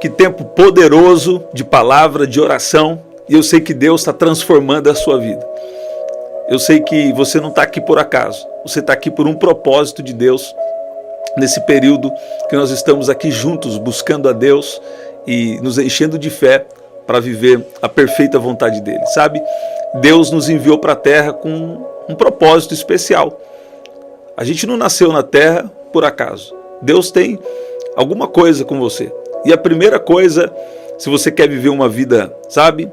Que tempo poderoso de palavra, de oração. E eu sei que Deus está transformando a sua vida. Eu sei que você não está aqui por acaso. Você está aqui por um propósito de Deus. Nesse período que nós estamos aqui juntos, buscando a Deus e nos enchendo de fé para viver a perfeita vontade dele. Sabe? Deus nos enviou para a terra com um propósito especial. A gente não nasceu na terra por acaso. Deus tem alguma coisa com você. E a primeira coisa, se você quer viver uma vida, sabe,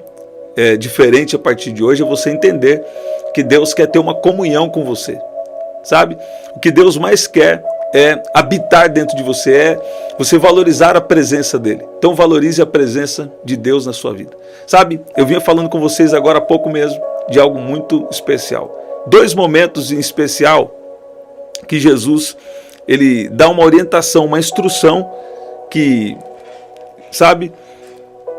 diferente a partir de hoje, é você entender que Deus quer ter uma comunhão com você. Sabe? O que Deus mais quer é habitar dentro de você, é você valorizar a presença dele. Então valorize a presença de Deus na sua vida. Sabe, eu vinha falando com vocês agora há pouco mesmo de algo muito especial. 2 momentos em especial que Jesus, ele dá uma orientação, uma instrução que, sabe,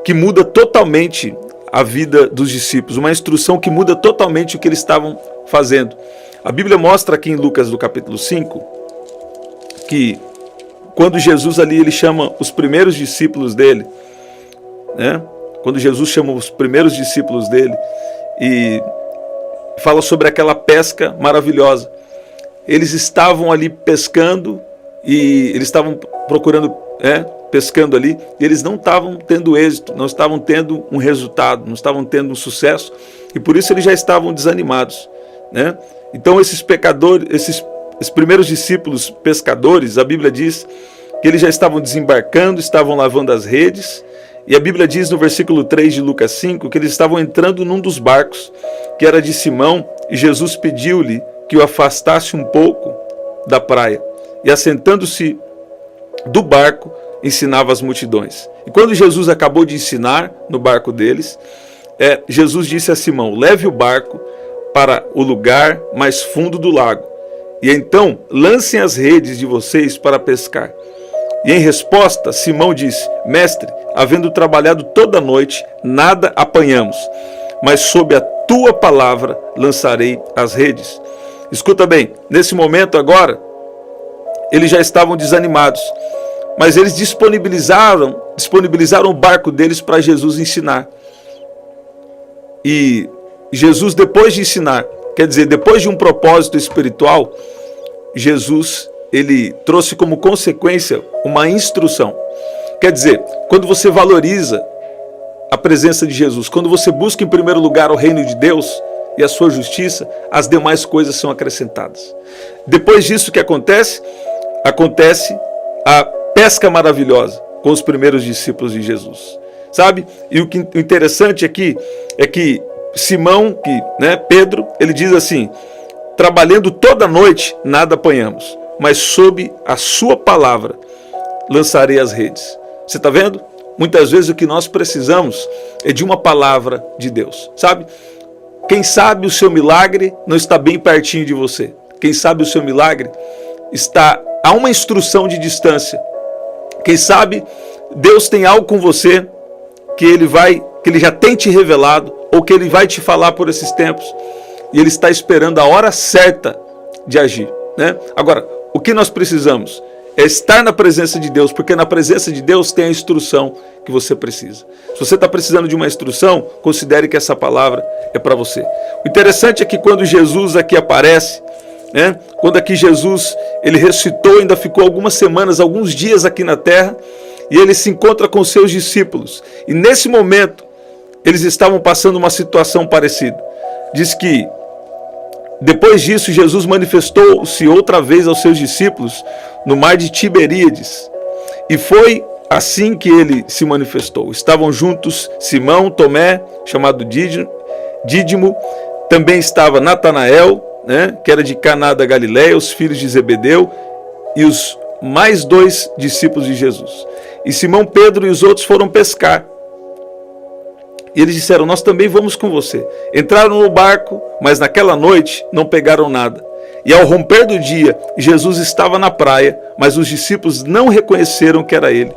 que muda totalmente a vida dos discípulos, uma instrução que muda totalmente o que eles estavam fazendo. A Bíblia mostra aqui em Lucas, do capítulo 5, que quando Jesus ali, ele chama os primeiros discípulos dele, né? Quando Jesus chama os primeiros discípulos dele e fala sobre aquela pesca maravilhosa. Eles estavam ali pescando e eles estavam procurando, pescando ali, e eles não estavam tendo êxito, não estavam tendo um resultado, não estavam tendo um sucesso, e por isso eles já estavam desanimados, né? Então esses pecadores, esses primeiros discípulos pescadores, a Bíblia diz que eles já estavam desembarcando, estavam lavando as redes, e a Bíblia diz no versículo 3 de Lucas 5 que eles estavam entrando num dos barcos, que era de Simão, e Jesus pediu-lhe que o afastasse um pouco da praia, e assentando-se do barco, ensinava as multidões. E quando Jesus acabou de ensinar no barco deles, Jesus disse a Simão: leve o barco para o lugar mais fundo do lago, e então lancem as redes de vocês para pescar. E em resposta, Simão disse: mestre, havendo trabalhado toda a noite, nada apanhamos, mas sob a tua palavra lançarei as redes. Escuta bem, nesse momento agora, eles já estavam desanimados, mas eles disponibilizaram o barco deles para Jesus ensinar. E Jesus, depois de ensinar, quer dizer, depois de um propósito espiritual, Jesus, ele trouxe como consequência uma instrução. Quer dizer, quando você valoriza a presença de Jesus, quando você busca em primeiro lugar o reino de Deus e a sua justiça, as demais coisas são acrescentadas. Depois disso, o que acontece? Acontece a pesca maravilhosa com os primeiros discípulos de Jesus. Sabe? E o interessante aqui é que Simão, Pedro, ele diz assim: trabalhando toda noite, nada apanhamos, mas sob a sua palavra lançarei as redes. Você está vendo? Muitas vezes o que nós precisamos é de uma palavra de Deus. Sabe? Quem sabe o seu milagre não está bem pertinho de você. Quem sabe o seu milagre está a uma instrução de distância. Quem sabe Deus tem algo com você que ele já tem te revelado, ou que ele vai te falar por esses tempos, e ele está esperando a hora certa de agir, né? Agora, o que nós precisamos é estar na presença de Deus, porque na presença de Deus tem a instrução que você precisa. Se você está precisando de uma instrução, considere que essa palavra é para você. O interessante é que quando Jesus aqui aparece, quando aqui Jesus, ele ressuscitou, ainda ficou algumas semanas, alguns dias aqui na terra, e ele se encontra com seus discípulos, e nesse momento eles estavam passando uma situação parecida. Diz que depois disso Jesus manifestou-se outra vez aos seus discípulos no mar de Tiberíades, e foi assim que ele se manifestou. Estavam juntos Simão, Tomé, chamado Dídimo, também estava Natanael, que era de Caná da Galileia, os filhos de Zebedeu, e os mais 2 discípulos de Jesus. E Simão Pedro e os outros foram pescar. E eles disseram: nós também vamos com você. Entraram no barco, mas naquela noite não pegaram nada. E ao romper do dia, Jesus estava na praia, mas os discípulos não reconheceram que era ele.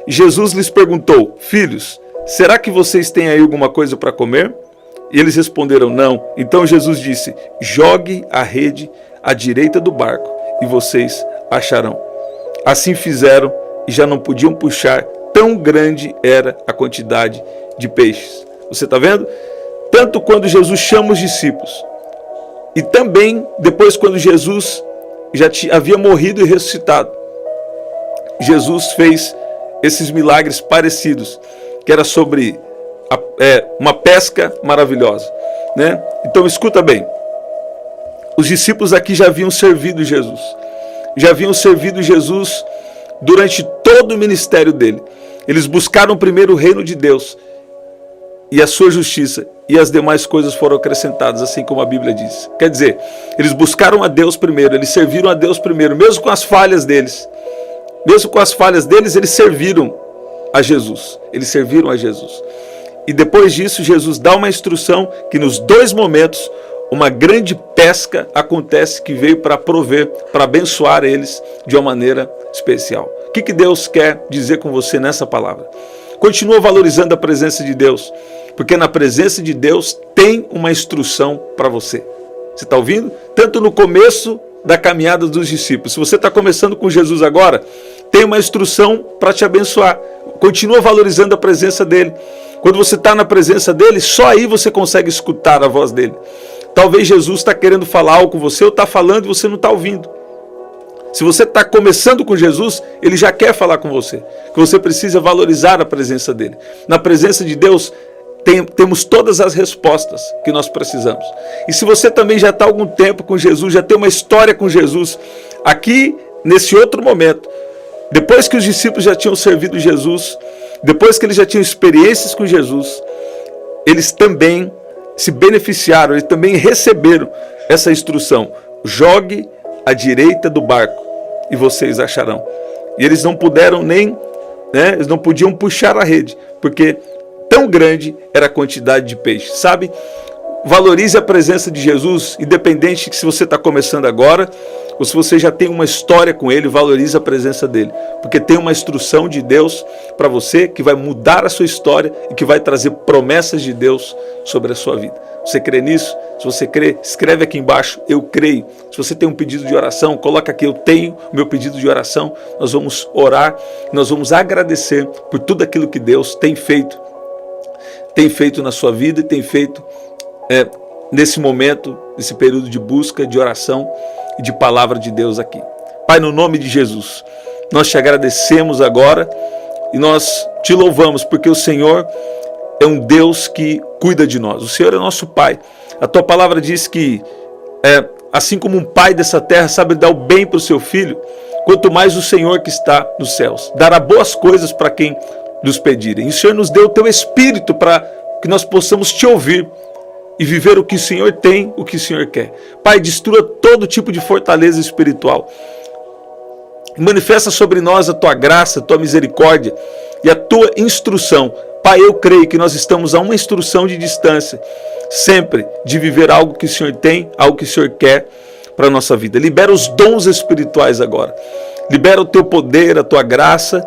E Jesus lhes perguntou: filhos, será que vocês têm aí alguma coisa para comer? E eles responderam: não. Então Jesus disse: jogue a rede à direita do barco e vocês acharão. Assim fizeram e já não podiam puxar tão grande era a quantidade de peixes. Você está vendo? Tanto quando Jesus chama os discípulos, e também depois quando Jesus já havia morrido e ressuscitado, Jesus fez esses milagres parecidos, que era sobre uma pesca maravilhosa, né? Então escuta bem, os discípulos aqui já haviam servido Jesus, durante todo o ministério dele. Eles buscaram primeiro o reino de Deus e a sua justiça, e as demais coisas foram acrescentadas, assim como a Bíblia diz. Quer dizer, eles buscaram a Deus primeiro, eles serviram a Deus primeiro, mesmo com as falhas deles. Eles serviram a Jesus. E depois disso, Jesus dá uma instrução que nos dois momentos, uma grande pesca acontece, que veio para prover, para abençoar eles de uma maneira especial. O que Deus quer dizer com você nessa palavra? Continua valorizando a presença de Deus, porque na presença de Deus tem uma instrução para você. Você está ouvindo? Tanto no começo da caminhada dos discípulos. Se você está começando com Jesus agora, tem uma instrução para te abençoar. Continua valorizando a presença dele. Quando você está na presença dele, só aí você consegue escutar a voz dele. Talvez Jesus está querendo falar algo com você, ou está falando e você não está ouvindo. Se você está começando com Jesus, ele já quer falar com você. Que você precisa valorizar a presença dele. Na presença de Deus, temos todas as respostas que nós precisamos. E se você também já está há algum tempo com Jesus, já tem uma história com Jesus, aqui, nesse outro momento, depois que os discípulos já tinham servido Jesus, depois que eles já tinham experiências com Jesus, eles também se beneficiaram, eles também receberam essa instrução: jogue à direita do barco e vocês acharão. E eles não puderam eles não podiam puxar a rede, porque tão grande era a quantidade de peixe. Sabe? Valorize a presença de Jesus, independente de se você está começando agora, ou se você já tem uma história com ele, valorize a presença dele, porque tem uma instrução de Deus para você que vai mudar a sua história e que vai trazer promessas de Deus sobre a sua vida. Você crê nisso? Se você crê, escreve aqui embaixo: eu creio. Se você tem um pedido de oração, coloca aqui: eu tenho o meu pedido de oração. Nós vamos orar, nós vamos agradecer por tudo aquilo que Deus tem feito na sua vida e tem feito nesse momento, nesse período de busca, de oração e de palavra de Deus aqui. Pai, no nome de Jesus, nós te agradecemos agora e nós te louvamos, porque o Senhor é um Deus que cuida de nós. O Senhor é nosso Pai. A tua palavra diz que assim como um pai dessa terra sabe dar o bem para o seu filho, quanto mais o Senhor que está nos céus dará boas coisas para quem nos pedirem. E o Senhor nos deu o teu Espírito para que nós possamos te ouvir e viver o que o Senhor tem, o que o Senhor quer. Pai, destrua todo tipo de fortaleza espiritual. Manifesta sobre nós a tua graça, a tua misericórdia e a tua instrução. Pai, eu creio que nós estamos a uma instrução de distância, sempre, de viver algo que o Senhor tem, algo que o Senhor quer para a nossa vida. Libera os dons espirituais agora. Libera o teu poder, a tua graça.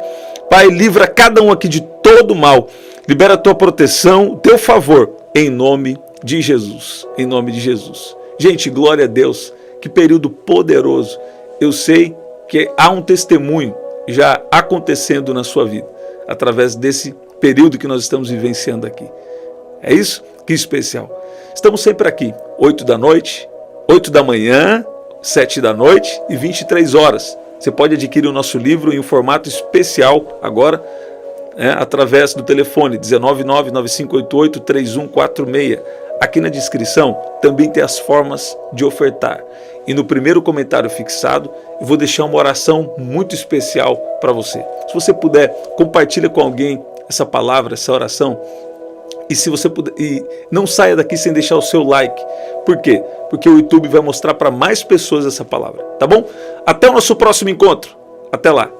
Pai, livra cada um aqui de todo mal. Libera a tua proteção, o teu favor, em nome de Jesus. Em nome de Jesus. Gente, glória a Deus. Que período poderoso. Eu sei que há um testemunho já acontecendo na sua vida, através desse período que nós estamos vivenciando aqui. É isso? Que especial. Estamos sempre aqui, 8 da noite, 8 da manhã, 7 da noite e 23 horas. Você pode adquirir o nosso livro em um formato especial agora, através do telefone 19995883146. Aqui na descrição também tem as formas de ofertar. E no primeiro comentário fixado, eu vou deixar uma oração muito especial para você. Se você puder, compartilha com alguém essa palavra, essa oração. E se você puder, não saia daqui sem deixar o seu like. Por quê? Porque o YouTube vai mostrar para mais pessoas essa palavra, tá bom? Até o nosso próximo encontro. Até lá.